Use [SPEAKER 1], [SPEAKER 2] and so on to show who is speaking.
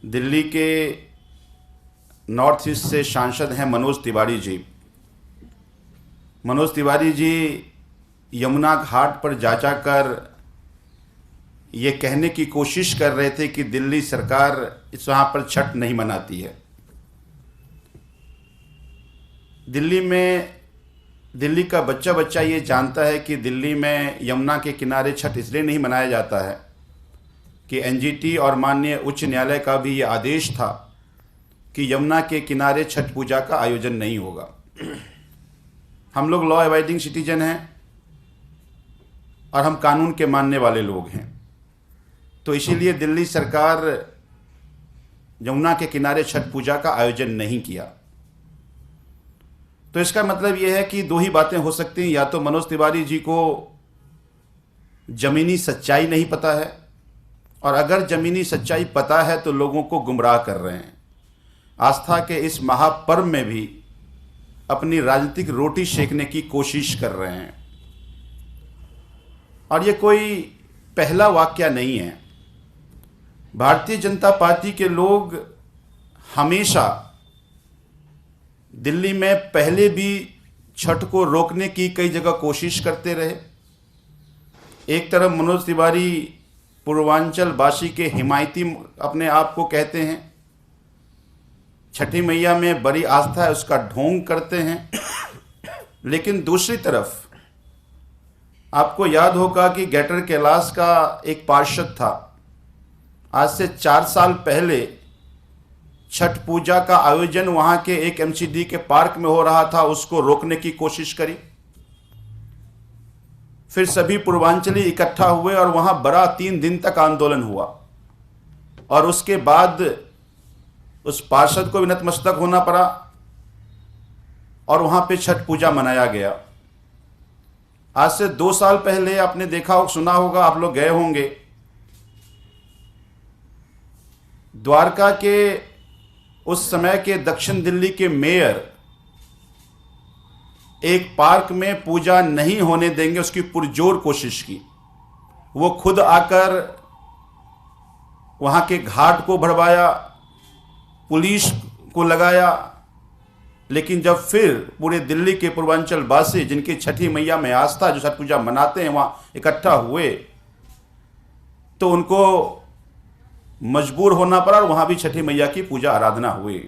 [SPEAKER 1] दिल्ली के north east से सांसद हैं मनोज तिवारी जी। मनोज तिवारी जी यमुना घाट पर जा जाकर ये कहने की कोशिश कर रहे थे कि दिल्ली सरकार इस वहाँ पर छठ नहीं मनाती है। दिल्ली का बच्चा बच्चा ये जानता है कि दिल्ली में यमुना के किनारे छठ इसलिए नहीं मनाया जाता है कि एनजीटी और माननीय उच्च न्यायालय का भी ये आदेश था कि यमुना के किनारे छठ पूजा का आयोजन नहीं होगा। हम लोग लॉ अबाइडिंग सिटीजन हैं और हम कानून के मानने वाले लोग हैं, तो इसीलिए दिल्ली सरकार यमुना के किनारे छठ पूजा का आयोजन नहीं किया। तो इसका मतलब यह है कि दो ही बातें हो सकती हैं, या तो मनोज तिवारी जी को ज़मीनी सच्चाई नहीं पता है, और अगर ज़मीनी सच्चाई पता है तो लोगों को गुमराह कर रहे हैं। आस्था के इस महापर्व में भी अपनी राजनीतिक रोटी सेकने की कोशिश कर रहे हैं। और ये कोई पहला वाकया नहीं है। भारतीय जनता पार्टी के लोग हमेशा दिल्ली में पहले भी छठ को रोकने की कई जगह कोशिश करते रहे। एक तरफ मनोज तिवारी पूर्वांचल वासी के हिमायती अपने आप को कहते हैं, छठी मैया में बड़ी आस्था है, उसका ढोंग करते हैं। लेकिन दूसरी तरफ आपको याद होगा कि ग्रेटर कैलाश का एक पार्षद था, आज से 4 साल पहले छठ पूजा का आयोजन वहां के एक एमसीडी के पार्क में हो रहा था, उसको रोकने की कोशिश करी। फिर सभी पूर्वांचली इकट्ठा हुए और वहां बड़ा 3 दिन तक आंदोलन हुआ, और उसके बाद उस पार्षद को भी नतमस्तक होना पड़ा और वहां पे छठ पूजा मनाया गया। आज से 2 साल पहले आपने देखा हो, सुना होगा, आप लोग गए होंगे, द्वारका के उस समय के दक्षिण दिल्ली के मेयर एक पार्क में पूजा नहीं होने देंगे उसकी पुरजोर कोशिश की। वो खुद आकर वहां के घाट को भरवाया, पुलिस को लगाया, लेकिन जब फिर पूरे दिल्ली के पूर्वांचल वासी जिनकी छठी मैया में आस्था, जो छठ पूजा मनाते हैं, वहां इकट्ठा हुए तो उनको मजबूर होना पड़ा और वहां भी छठी मैया की पूजा आराधना हुई।